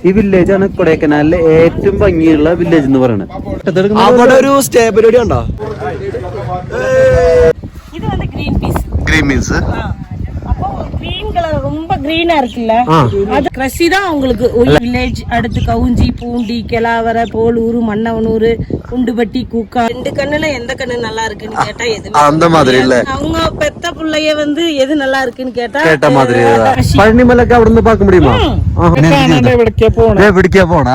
ഈ വില്ലേജ് ആണ് കൊടൈക്കനാലിലെ ഏറ്റവും ഭംഗിയുള്ള വില്ലേജ് എന്ന് പറയുന്നത്. അവിടെ ഒരു സ്റ്റേ പരിപാടി ഉണ്ടോ? இது வந்து green peas. ഗ്രീൻ മീൻസ് அப்போ green color ரொம்ப green-ஆ இருக்குல்ல, அது கிரஷி தான் உங்களுக்கு வில்லேஜ். அடுத்து கவுஞ்சி, பூண்டி, கெலாவரை, போலூர், மன்னவனூர், குண்டுபட்டி, கூக்கா. ரெண்டு கண்ணுல எந்த கண்ணு நல்லா இருக்குன்னு கேட்டா எதுவுமே அந்த மாதிரி இல்ல. அவங்க பெத்த பிள்ளைய வந்து எது நல்லா இருக்குன்னு கேட்ட மாதிரி பழனிமலைக்கு അവിടെ നിന്ന് பார்க்க முடியுமா? എവിടേക്കാ പോണ?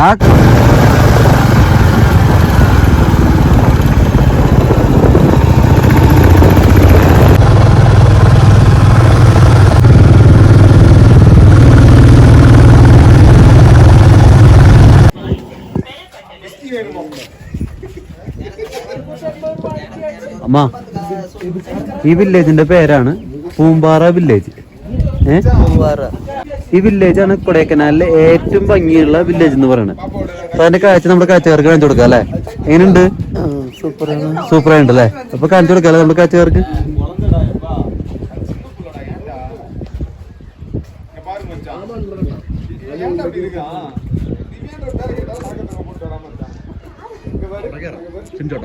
അമ്മ, ഈ വില്ലേജിന്റെ പേരാണ് പൂമ്പാറ വില്ലേജ്. ഈ വില്ലേജ് ആണ് കൊടൈക്കനാലിലെ ഏറ്റവും ഭംഗിയുള്ള വില്ലേജ് എന്ന് പറയുന്നത്. അപ്പൊ അതിന്റെ കാഴ്ച നമ്മുടെ കാഴ്ചക്കാർക്ക് കാണിച്ചു കൊടുക്കാം അല്ലെ? എങ്ങനെയുണ്ട്? സൂപ്പറായിട്ട് അല്ലേ? അപ്പൊ കാണിച്ചു കൊടുക്കാം അല്ലെ നമ്മുടെ കാഴ്ചക്കാർക്ക്?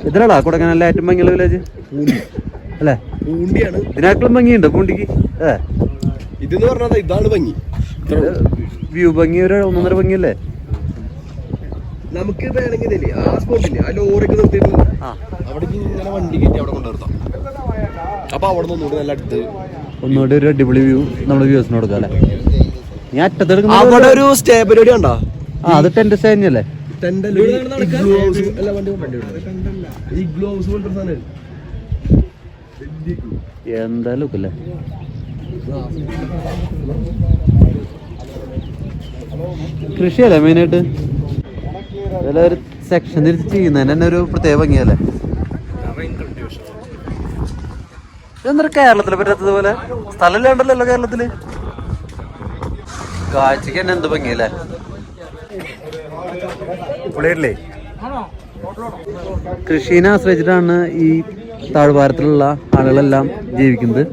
ഇതിലാടാ കൊടൈക്കനാലിലെ ഏറ്റവും ഭംഗിയുള്ള വില്ലേജ് അല്ലേ? പൂണ്ടിയാണ്. ഇതിനേക്കാളും ഭംഗിയുണ്ട് പൂണ്ടിക്ക്. ഇതെന്ന് പറഞ്ഞാൽ ഇതാണ് ഭംഗി. വ്യൂ ഭംഗി ഒരു 1.5 ഭംഗിയല്ലേ? നമുക്ക് വേണമെങ്കിൽ ആ സ്പോട്ടില്ലേ, ആ ലോറിക്ക് നിർത്തിയിട്ട് അവിടേക്ക് ഇങ്ങനെ വണ്ടി കയറ്റി അവിടെ കൊണ്ടുവരുത്താം. അപ്പൊ അവിടെ നിന്ന് നല്ല അടുത്ത് ഒന്നുകൂടി ഒരു അടിപൊളി വ്യൂ നമ്മുടെ വ്യൂസിന് കൊടുക്കാം അല്ലെ? ഞാൻ അറ്റത്തെടുക്കുന്ന അവിടെ ഒരു സ്റ്റേ പരിപാടി ഉണ്ടോ? അത് ടെന്റ് സ്റ്റേ തന്നെയല്ലേ? എന്താ ലുക്കല്ലേ? കൃഷിയല്ലേ മെയിനായിട്ട്? ഒരു സെക്ഷൻ തിരിച്ച് ചെയ്യുന്നതിന് തന്നെ ഒരു പ്രത്യേക ഭംഗിയല്ലേ? എന്താ കേരളത്തിലെ പറ്റാത്തതുപോലെ സ്ഥലമില്ലാണ്ടല്ലോ കേരളത്തില്. കാഴ്ചക്ക് തന്നെ എന്ത് ഭംഗിയല്ലേ? പുള്ളിയല്ലേ? കൃഷിനെ ആശ്രയിച്ചിട്ടാണ് ഈ താഴ്വാരത്തിലുള്ള ആളുകളെല്ലാം ജീവിക്കുന്നത്.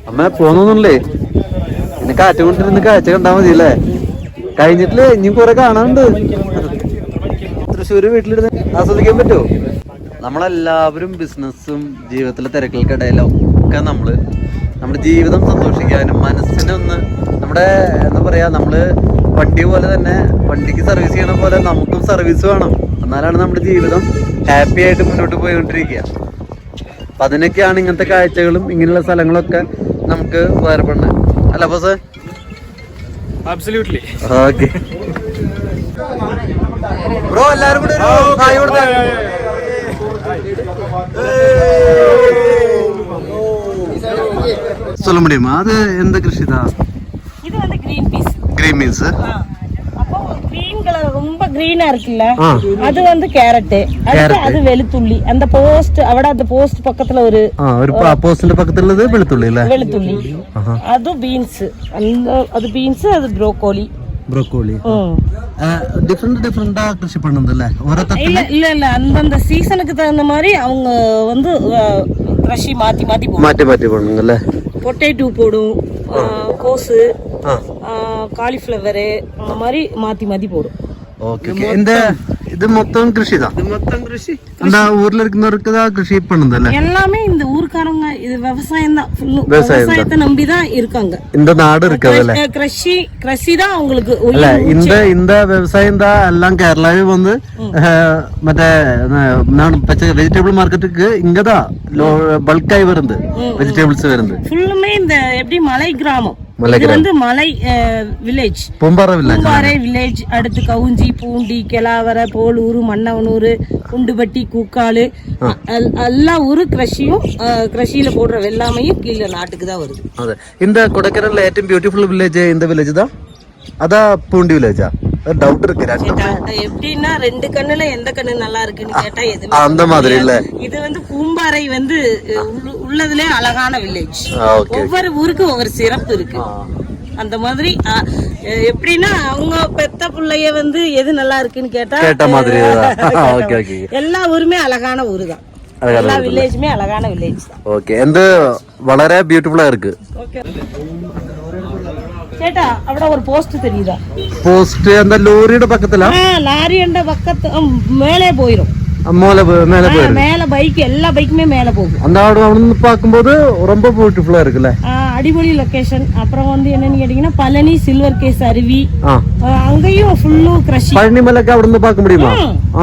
അമ്മ പോന്നൊന്നുമില്ലേ? പിന്നെ കാറ്റ് കൊണ്ടിരുന്ന് കാഴ്ച കണ്ടാ മതി അല്ലേ? കഴിഞ്ഞിട്ടില്ലേ? ഇനിയും കുറെ കാണാനുണ്ട്. തൃശ്ശൂര് വീട്ടിലിരുന്ന് ആസ്വദിക്കാൻ പറ്റുമോ? നമ്മളെല്ലാവരും ബിസിനസ്സും ജീവിതത്തിലെ തിരക്കുകൾക്കിടയിലൊക്കെ നമ്മുടെ ജീവിതം സന്തോഷിക്കാനും മനസ്സിനൊന്ന് നമ്മുടെ എന്താ പറയാ, നമ്മള് വണ്ടി പോലെ തന്നെ വണ്ടിക്ക് സർവീസ് ചെയ്യണ പോലെ നമുക്കും സർവീസ് വേണം. എന്നാലാണ് നമ്മുടെ ജീവിതം ഹാപ്പി ആയിട്ട് മുന്നോട്ട് പോയിക്കൊണ്ടിരിക്കുക. അപ്പൊ അതിനൊക്കെയാണ് ഇങ്ങനത്തെ കാഴ്ചകളും ഇങ്ങനെയുള്ള സ്ഥലങ്ങളൊക്കെ നമുക്ക് ഉപകാരപ്പെടുന്നത് അല്ല ബോസ്? Absolutely. ഓക്കെ ബ്രോ, എല്ലാരും കൂടെ ഒരു ഹായ് കൊടുത്താ. சொல்ல முடியுமா அது எந்த கிருஷி தான்? இது வந்து green peas. green means அப்போ green color ரொம்ப green-ஆ இருக்குல்ல, அது வந்து கேரட். அது വെളുത്തുള്ളി. அந்த போஸ்ட் അവിടെ அந்த போஸ்ட் பக்கத்துல ஒரு പോസ്റ്റിന്റെ പക്കത്തുള്ളത് വെളുത്തുള്ളി അല്ലേ? വെളുത്തുള്ളി. അത് ബീൻസ്. അത് ബീൻസ്, അത് ബ്രോക്കോലി. டிஃபரெண்டா கிருஷி பண்ணுதுல்ல ஓரோ தட்டு? இல்ல அந்தந்த சீசனுக்கு தகுந்த மாதிரி அவங்க வந்து கிருஷி மாத்தி பண்ணுங்கல்ல. பொட்டேட்டோ போடும், கோஸு, காலிஃப்ளவர், அந்த மாதிரி மாத்தி போடும். ஓகே. இது மொத்தம் கிருஷி தான். அந்த ஊர்ல இருக்கிறவருக்கு தான் கிருஷி பண்ணுதல்ல? எல்லாமே இந்த ஊர்க்காரங்க இது விவசாயம் தான். விவசாயத்தை நம்பி தான் இருக்காங்க. இந்த நாடு இருக்கவல்ல கிருஷி தான் அவங்களுக்கு. இல்ல இந்த விவசாயம் தான் எல்லாம் கேரளாவே வந்து மറ്റേ வெஜிடபிள் மார்க்கெட்டுக்கு இங்கதான் பல்காய் வருது வெஜிடபிள்ஸ் வருது. ஃபுல்லுமே இந்த எப்படி மலை கிராமம். இது வந்து மலை வில்லேஜ், பூம்பாறை வில்லேஜ். அடுத்து கவுஞ்சி, பூண்டி, கெலாவரை, போலூர், மன்னவனூர், குண்டுபட்டி, கூக்காலு, எல்லா ஊரு கிருஷியில போடுற எல்லாமையும் கீழே நாட்டுக்கு தான் வருது. അതെ. இந்த கொடைக்கானல்ல ഏറ്റവും ബ്യൂട്ടിഫുൾ വില്ലേജ് இந்த വില്ലേജ് தான்? அதா பூண்டி வில்லேஜா? டவுட் இருக்கு. எப்படின்னா ரெண்டு கண்ணுல எந்த கண்ணு நல்லா இருக்குன்னு கேட்டா எதுவுமே அந்த மாதிரி இல்ல. இது வந்து பூம்பாறை வந்து உள்ளதுலே அழகான வில்லேஜ். ஒவ்வொரு ஊருக்கு ஒவ்வொரு சிறப்பு இருக்கு. அந்த மாதிரி எப்படின்னா அவங்க பெத்த பிள்ளைய வந்து எது நல்லா இருக்குன்னு கேட்ட மாதிரி எல்லா ஊருமே அழகான ஊரு தான். எல்லா வில்லேஜுமே அழகான வில்லேஜ் தான். ഓക്കെ എന്ത് വളരെ ബ്യൂട്ടിഫുൾ ആയിരിക്കും. ചേട്ടാ അവിടെ ഒരു പോസ്റ്റ് தெரியுதா? പോസ്റ്റ് എന്താ ലോറിയുടെ പക്കത്തിലാ? லாரியோட பக்கத்து மேலே போயிடும். மேல பைக் எல்லா பைக்குமே மேல போகும். அந்த അവിടെ നിന്ന് பார்க்கும்போது ரொம்ப பியூட்டிஃபுல்லா இருக்குல்ல. அடிபொலி லொகேஷன். அப்புறம் வந்து என்னன்னு கேட்டீங்கன்னா பழனி சில்வர் கேஸ் அருவி, அங்கேயும் ஃபுல்லு கிரஷிங். പഴനിമലൊക്കെ അവിടെ നിന്ന് பார்க்க முடியுமா?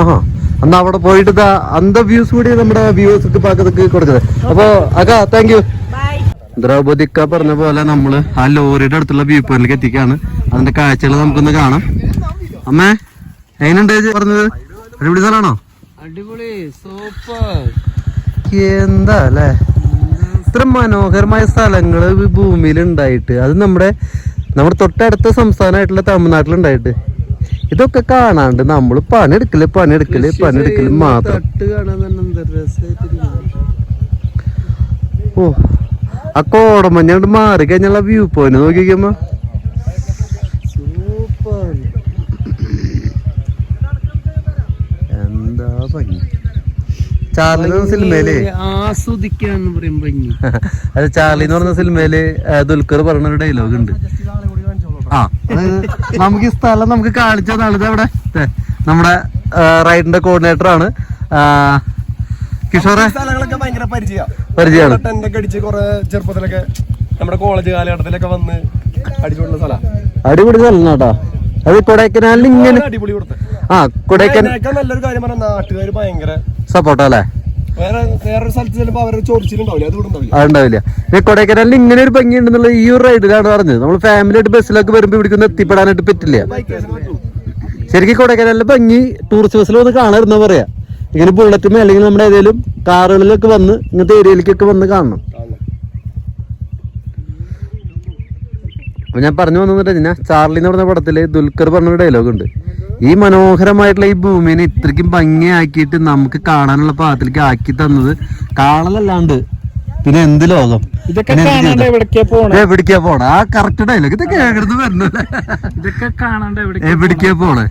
ആഹാ അന്ന് അവിടെ പോയിട്ട് അന്ത വ്യൂസ് കൂടി നമ്മുടെ വ്യൂവേഴ്സിക്ക് പാക്കത്തൊക്കെ കൊടുക്കുന്നത്. അപ്പൊ അക്കാ താങ്ക് യു. ദ്രൗപദിക്ക പറഞ്ഞ പോലെ നമ്മള് ആ ലോറിയുടെ അടുത്തുള്ള വ്യൂ പോയിന്റിലേക്ക് എത്തിക്കാണ്. അതിന്റെ കാഴ്ചകൾ നമുക്കൊന്ന് കാണാം. അമ്മേ എങ്ങനെയുണ്ട് പറഞ്ഞത്? അടിപൊളി സ്ഥലമാണോ? അടിപൊളി സൂപ്പർ. എന്താ അല്ലേ ഇത്ര മനോഹരമായ സ്ഥലങ്ങള് ഭൂമിയിൽ ഉണ്ടായിട്ട്, അത് നമ്മുടെ തൊട്ടടുത്ത സംസ്ഥാനമായിട്ടുള്ള തമിഴ്നാട്ടിലുണ്ടായിട്ട് ഇതൊക്കെ കാണാണ്ട് നമ്മള് പണിയെടുക്കല് മാത്രം. ഓ ആ കോടമഞ്ഞോണ്ട് മാറി കഴിഞ്ഞുള്ള വ്യൂ പോയിന്റ് നോക്കിക്കമ്മ. സൂപ്പർ. എന്താ ഭംഗി. ചാർലി എന്ന് പറഞ്ഞ സിനിമയില് ആസ്വദിക്കാന്ന് പറയും ഭംഗി. അത് ചാർലി എന്ന് പറഞ്ഞ സിനിമയില് ദുൽഖർ പറഞ്ഞ ഒരു ഡയലോഗ് ഉണ്ട്. ആ നമുക്ക് ഈ സ്ഥലം നമുക്ക് കാണിച്ചതാണ്. ഇത് അവിടെ നമ്മുടെ റൈഡിന്റെ കോർഡിനേറ്റർ ആണ് കിഷോറെ. സ്ഥലങ്ങളൊക്കെ ഭയങ്കര പരിചയമാണ്. ടെന്റൊക്കെ അടിച്ച് കുറെ ചെറുപ്പത്തിലൊക്കെ നമ്മുടെ കോളേജ് കാലഘട്ടത്തിലൊക്കെ വന്ന് അടിച്ചുകൊണ്ടുള്ള സ്ഥലം. അടിപൊളി സ്ഥലം കേട്ടോ. അത് കൊടൈക്കനാലിൽ ഇങ്ങനെ അടിപൊളി കൊടുത്ത്. കൊടൈക്കനാൽ നല്ലൊരു കാര്യം പറഞ്ഞാൽ നാട്ടുകാര് ഭയങ്കര സപ്പോർട്ടാ അല്ലേ. വേറൊരു സ്ഥലത്ത് ചെല്ലുമ്പോ അവരുടെ ചൊറിച്ചിലുണ്ടാവില്ല, അതുണ്ടാവില്ല. കൊടൈക്കനാലിൽ ഇങ്ങനെ ഒരു ഭംഗി ഉണ്ടെന്നുള്ള ഈ ഒരു റൈഡിലാണ് പറഞ്ഞത്. നമ്മൾ ഫാമിലി ആയിട്ട് ബസ്സിലൊക്കെ വരുമ്പോ ഇവിടേക്കൊന്നും എത്തിപ്പെടാനായിട്ട് പറ്റില്ല. ശരിക്കും കൊടൈക്കനാലിലെ ഭംഗി ടൂറിസ്റ്റ് ബസ്സിൽ വന്ന് കാണാറുന്ന പറയാ. ഇങ്ങനെ ബുള്ളറ്റുമേ അല്ലെങ്കിൽ നമ്മുടെ ഏതെങ്കിലും കാറുകളിലൊക്കെ വന്ന് ഇങ്ങനത്തെ ഏരിയയിലേക്കൊക്കെ വന്ന് കാണണം. അപ്പൊ ഞാൻ പറഞ്ഞു വന്നിട്ടുണ്ടെങ്കിൽ ചാർലി എന്ന് പറഞ്ഞ പടത്തില് ദുൽഖർ പറഞ്ഞൊരു ഡയലോഗ് ഉണ്ട്. ഈ മനോഹരമായിട്ടുള്ള ഈ ഭൂമിനെ ഇത്രയ്ക്കും ഭംഗിയാക്കിയിട്ട് നമുക്ക് കാണാനുള്ള പാകത്തിലേക്ക് ആക്കി തന്നത് കാണലല്ലാണ്ട് പിന്നെ എന്ത് ലോകം. എവിടേക്കാ പോണേ? ആ കറക്റ്റ് ഡയലോഗ് ഇതൊക്കെ എവിടുന്ന് വരണല്ലേ. ഇതൊക്കെ കാണാണ്ട് എവിടേക്കാ പോണേ?